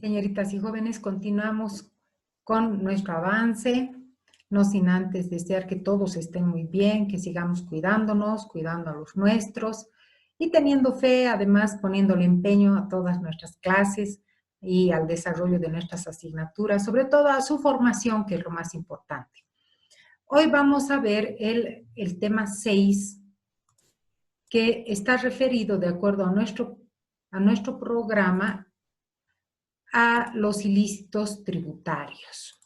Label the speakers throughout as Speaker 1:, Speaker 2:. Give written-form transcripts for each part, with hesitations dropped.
Speaker 1: Señoritas y jóvenes, continuamos con nuestro avance, no sin antes desear que todos estén muy bien, que sigamos cuidándonos, cuidando a los nuestros y teniendo fe, además poniéndole empeño a todas nuestras clases y al desarrollo de nuestras asignaturas, sobre todo a su formación, que es lo más importante. Hoy vamos a ver el tema 6, que está referido, de acuerdo a nuestro programa, a los ilícitos tributarios.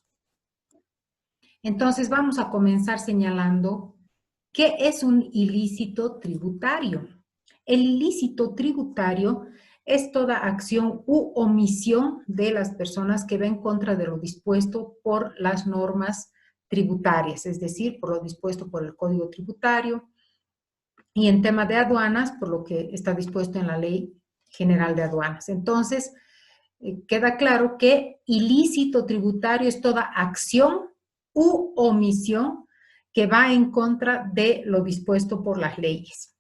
Speaker 1: Entonces vamos a comenzar señalando qué es un ilícito tributario. El ilícito tributario es toda acción u omisión de las personas que va en contra de lo dispuesto por las normas tributarias, es decir, por lo dispuesto por el Código Tributario, y en tema de aduanas, por lo que está dispuesto en la Ley General de Aduanas. Entonces, queda claro que ilícito tributario es toda acción u omisión que va en contra de lo dispuesto por las leyes.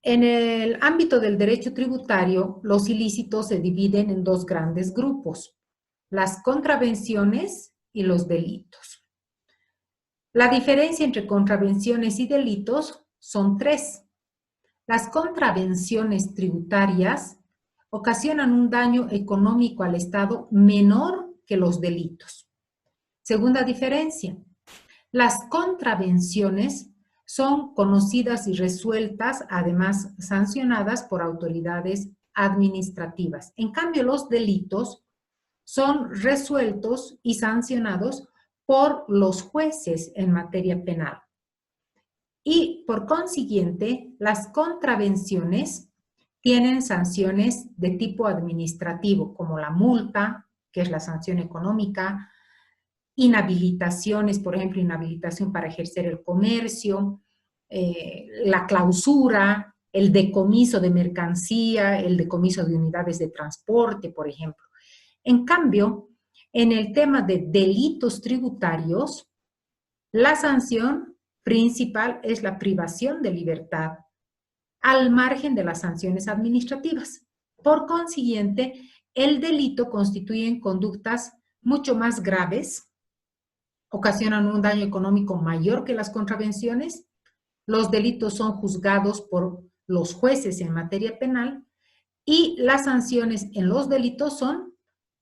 Speaker 1: En el ámbito del derecho tributario, los ilícitos se dividen en dos grandes grupos: las contravenciones y los delitos. La diferencia entre contravenciones y delitos son tres. Las contravenciones tributarias ocasionan un daño económico al Estado menor que los delitos. Segunda diferencia, las contravenciones son conocidas y resueltas, además sancionadas por autoridades administrativas. En cambio, los delitos son resueltos y sancionados por los jueces en materia penal. Y por consiguiente, las contravenciones tienen sanciones de tipo administrativo, como la multa, que es la sanción económica, inhabilitaciones, por ejemplo, inhabilitación para ejercer el comercio, la clausura, el decomiso de mercancía, el decomiso de unidades de transporte, por ejemplo. En cambio, en el tema de delitos tributarios, la sanción principal es la privación de libertad, al margen de las sanciones administrativas. Por consiguiente, el delito constituye conductas mucho más graves, ocasionan un daño económico mayor que las contravenciones, los delitos son juzgados por los jueces en materia penal y las sanciones en los delitos son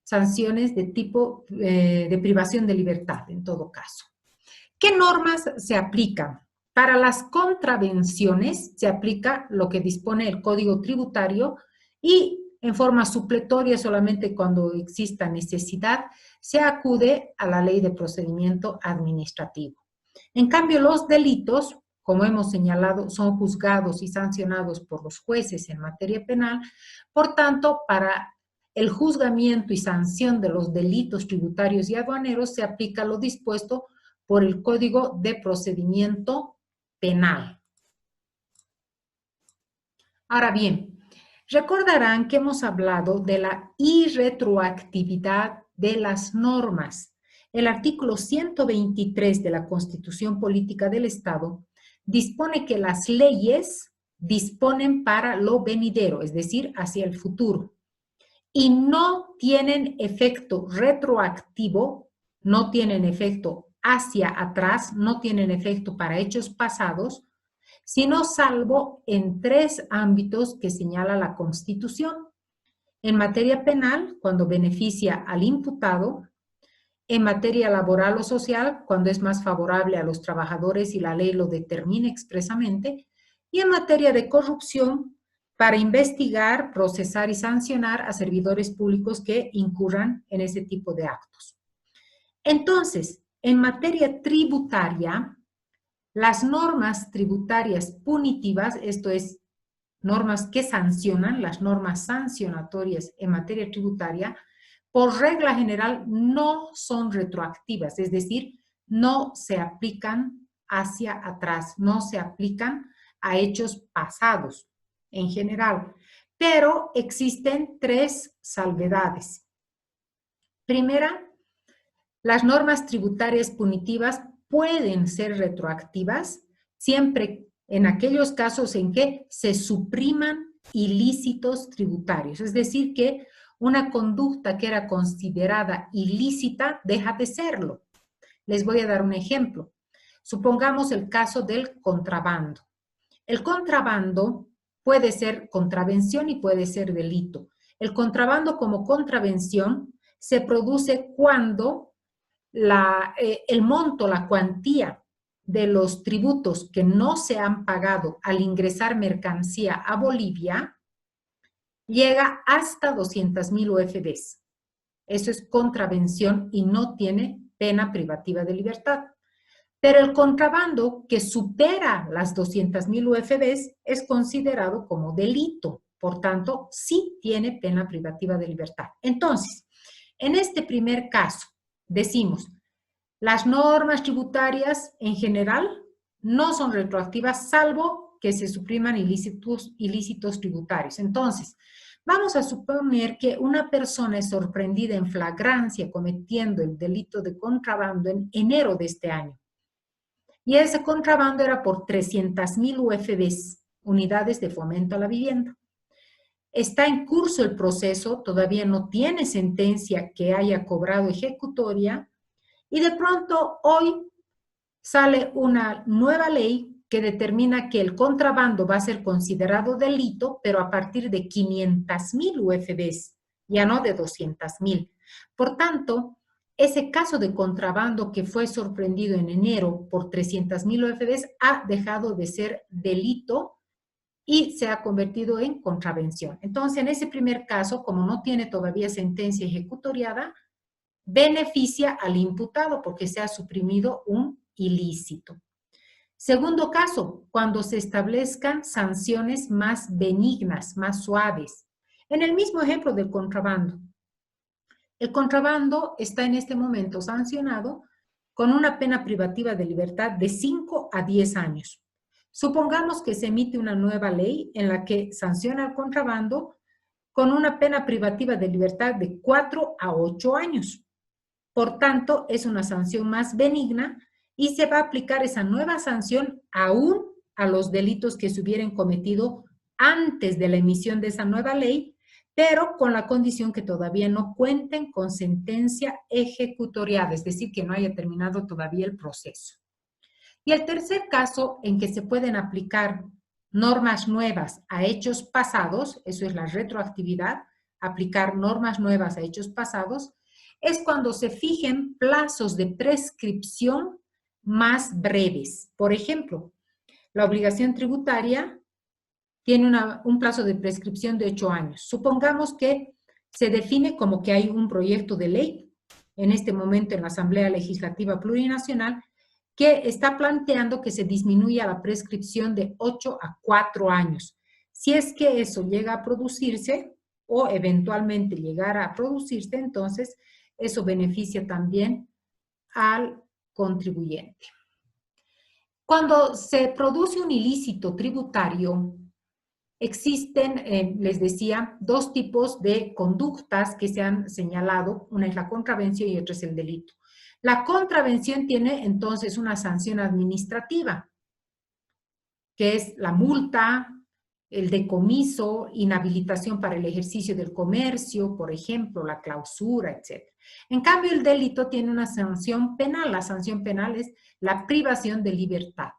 Speaker 1: sanciones de tipo de privación de libertad, en todo caso. ¿Qué normas se aplican? Para las contravenciones se aplica lo que dispone el Código Tributario y en forma supletoria, solamente cuando exista necesidad, se acude a la Ley de Procedimiento Administrativo. En cambio, los delitos, como hemos señalado, son juzgados y sancionados por los jueces en materia penal. Por tanto, para el juzgamiento y sanción de los delitos tributarios y aduaneros se aplica lo dispuesto por el Código de Procedimiento Penal. Ahora bien, recordarán que hemos hablado de la irretroactividad de las normas. El artículo 123 de la Constitución Política del Estado dispone que las leyes disponen para lo venidero, es decir, hacia el futuro, y no tienen efecto retroactivo, no tienen efecto hacia atrás, no tienen efecto para hechos pasados, sino salvo en tres ámbitos que señala la Constitución. En materia penal, cuando beneficia al imputado; en materia laboral o social, cuando es más favorable a los trabajadores y la ley lo determina expresamente; y en materia de corrupción, para investigar, procesar y sancionar a servidores públicos que incurran en ese tipo de actos. Entonces, en materia tributaria, las normas tributarias punitivas, esto es, normas que sancionan, las normas sancionatorias en materia tributaria, por regla general no son retroactivas, es decir, no se aplican hacia atrás, no se aplican a hechos pasados en general, pero existen tres salvedades. Primera, las normas tributarias punitivas pueden ser retroactivas siempre en aquellos casos en que se supriman ilícitos tributarios, es decir, que una conducta que era considerada ilícita deja de serlo. Les voy a dar un ejemplo. Supongamos el caso del contrabando. El contrabando puede ser contravención y puede ser delito. El contrabando como contravención se produce cuando el monto, la cuantía de los tributos que no se han pagado al ingresar mercancía a Bolivia llega hasta 200.000 UFBs. Eso es contravención y no tiene pena privativa de libertad. Pero el contrabando que supera las 200.000 UFBs es considerado como delito. Por tanto, sí tiene pena privativa de libertad. Entonces, en este primer caso, decimos, las normas tributarias en general no son retroactivas, salvo que se supriman ilícitos tributarios. Entonces, vamos a suponer que una persona es sorprendida en flagrancia cometiendo el delito de contrabando en enero de este año. Y ese contrabando era por 300.000 UFBs, unidades de fomento a la vivienda. Está en curso el proceso, todavía no tiene sentencia que haya cobrado ejecutoria, y de pronto hoy sale una nueva ley que determina que el contrabando va a ser considerado delito, pero a partir de 500.000 UFBs, ya no de 200.000. Por tanto, ese caso de contrabando que fue sorprendido en enero por 300.000 UFBs ha dejado de ser delito y se ha convertido en contravención. Entonces, en ese primer caso, como no tiene todavía sentencia ejecutoriada, beneficia al imputado porque se ha suprimido un ilícito. Segundo caso, cuando se establezcan sanciones más benignas, más suaves. En el mismo ejemplo del contrabando. El contrabando está en este momento sancionado con una pena privativa de libertad de 5 a 10 años. Supongamos que se emite una nueva ley en la que sanciona el contrabando con una pena privativa de libertad de 4 a 8 años. Por tanto, es una sanción más benigna y se va a aplicar esa nueva sanción aún a los delitos que se hubieran cometido antes de la emisión de esa nueva ley, pero con la condición que todavía no cuenten con sentencia ejecutoriada, es decir, que no haya terminado todavía el proceso. Y el tercer caso en que se pueden aplicar normas nuevas a hechos pasados, eso es la retroactividad, aplicar normas nuevas a hechos pasados, es cuando se fijen plazos de prescripción más breves. Por ejemplo, la obligación tributaria tiene un plazo de prescripción de 8 años. Supongamos que se define como que hay un proyecto de ley en este momento en la Asamblea Legislativa Plurinacional que está planteando que se disminuya la prescripción de 8 a 4 años. Si es que eso llega a producirse o eventualmente llegara a producirse, entonces eso beneficia también al contribuyente. Cuando se produce un ilícito tributario, existen, les decía, dos tipos de conductas que se han señalado. Una es la contravención y otra es el delito. La contravención tiene entonces una sanción administrativa, que es la multa, el decomiso, inhabilitación para el ejercicio del comercio, por ejemplo, la clausura, etc. En cambio, el delito tiene una sanción penal. La sanción penal es la privación de libertad.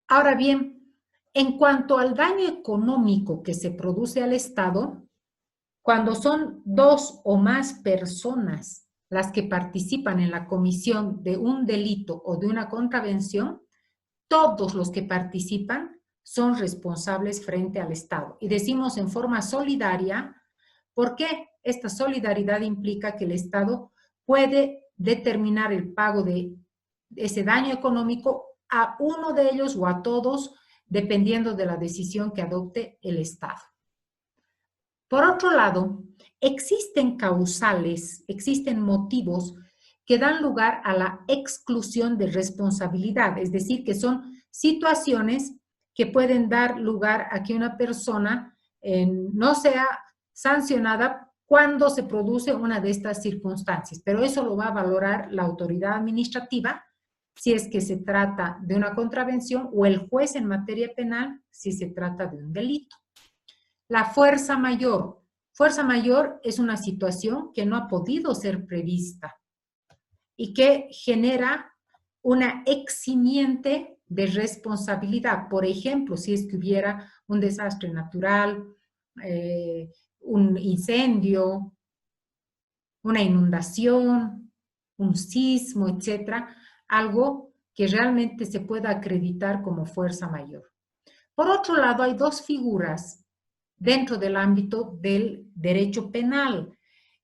Speaker 1: Ahora bien, en cuanto al daño económico que se produce al Estado, cuando son 2 o más personas las que participan en la comisión de un delito o de una contravención, todos los que participan son responsables frente al Estado. Y decimos en forma solidaria, porque esta solidaridad implica que el Estado puede determinar el pago de ese daño económico a uno de ellos o a todos, dependiendo de la decisión que adopte el Estado. Por otro lado, existen causales, existen motivos que dan lugar a la exclusión de responsabilidad, es decir, que son situaciones que pueden dar lugar a que una persona no sea sancionada cuando se produce una de estas circunstancias, pero eso lo va a valorar la autoridad administrativa si es que se trata de una contravención o el juez en materia penal si se trata de un delito. La fuerza mayor. Fuerza mayor es una situación que no ha podido ser prevista y que genera una eximiente de responsabilidad. Por ejemplo, si es que hubiera un desastre natural, un incendio, una inundación, un sismo, etcétera, algo que realmente se pueda acreditar como fuerza mayor. Por otro lado, hay dos figuras dentro del ámbito del derecho penal.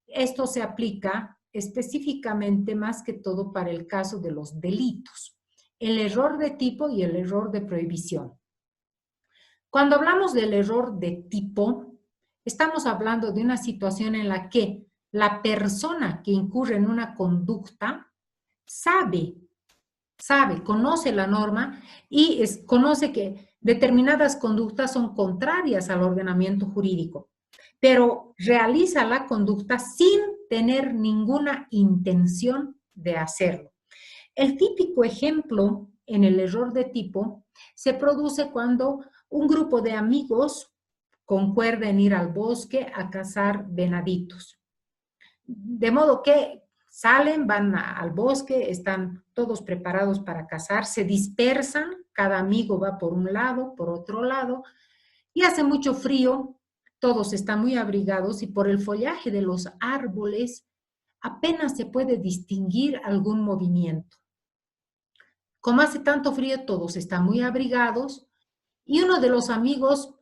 Speaker 1: Esto se aplica específicamente más que todo para el caso de los delitos, el error de tipo y el error de prohibición. Cuando hablamos del error de tipo, estamos hablando de una situación en la que la persona que incurre en una conducta sabe, conoce la norma y conoce que determinadas conductas son contrarias al ordenamiento jurídico, pero realiza la conducta sin tener ninguna intención de hacerlo. El típico ejemplo en el error de tipo se produce cuando un grupo de amigos concuerda en ir al bosque a cazar venaditos. De modo que salen, van al bosque, están todos preparados para cazar, se dispersan, cada amigo va por un lado, por otro lado, y hace mucho frío, todos están muy abrigados y por el follaje de los árboles apenas se puede distinguir algún movimiento. Como hace tanto frío, todos están muy abrigados y uno de los amigos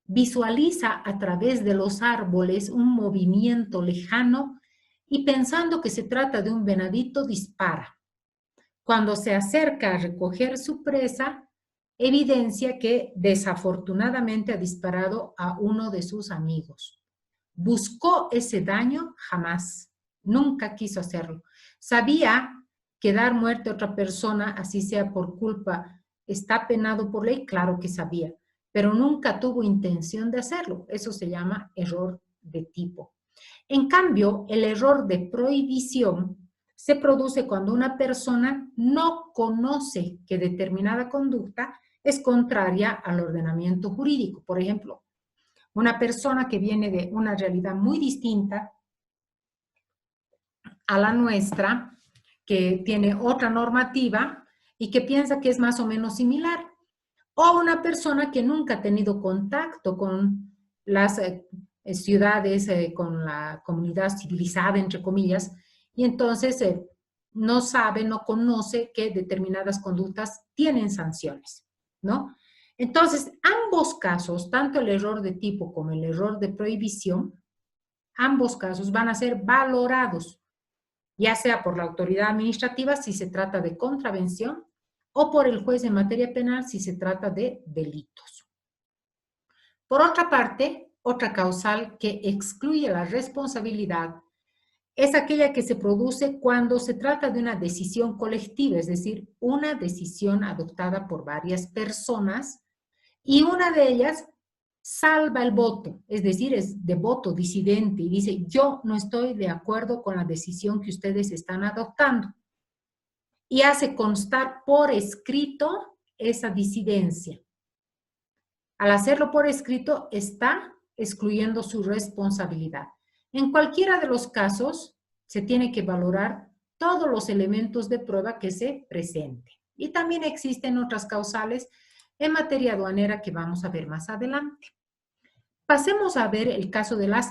Speaker 1: visualiza a través de los árboles un movimiento lejano y pensando que se trata de un venadito, dispara. Cuando se acerca a recoger su presa, evidencia que desafortunadamente ha disparado a uno de sus amigos. ¿Buscó ese daño? Jamás. Nunca quiso hacerlo. Sabía que dar muerte a otra persona, así sea por culpa, está penado por ley, claro que sabía, pero nunca tuvo intención de hacerlo. Eso se llama error de tipo. En cambio, el error de prohibición se produce cuando una persona no conoce que determinada conducta es contraria al ordenamiento jurídico. Por ejemplo, una persona que viene de una realidad muy distinta a la nuestra, que tiene otra normativa y que piensa que es más o menos similar. O una persona que nunca ha tenido contacto con las ciudades, con la comunidad civilizada, entre comillas, y entonces no sabe, no conoce que determinadas conductas tienen sanciones, ¿no? Entonces, ambos casos, tanto el error de tipo como el error de prohibición, ambos casos van a ser valorados, ya sea por la autoridad administrativa si se trata de contravención o por el juez en materia penal si se trata de delitos. Por otra parte, otra causal que excluye la responsabilidad es aquella que se produce cuando se trata de una decisión colectiva, es decir, una decisión adoptada por varias personas y una de ellas salva el voto, es decir, es de voto disidente y dice, yo no estoy de acuerdo con la decisión que ustedes están adoptando. Y hace constar por escrito esa disidencia. Al hacerlo por escrito, está excluyendo su responsabilidad. En cualquiera de los casos, se tiene que valorar todos los elementos de prueba que se presenten. Y también existen otras causales en materia aduanera que vamos a ver más adelante. Pasemos a ver el caso de las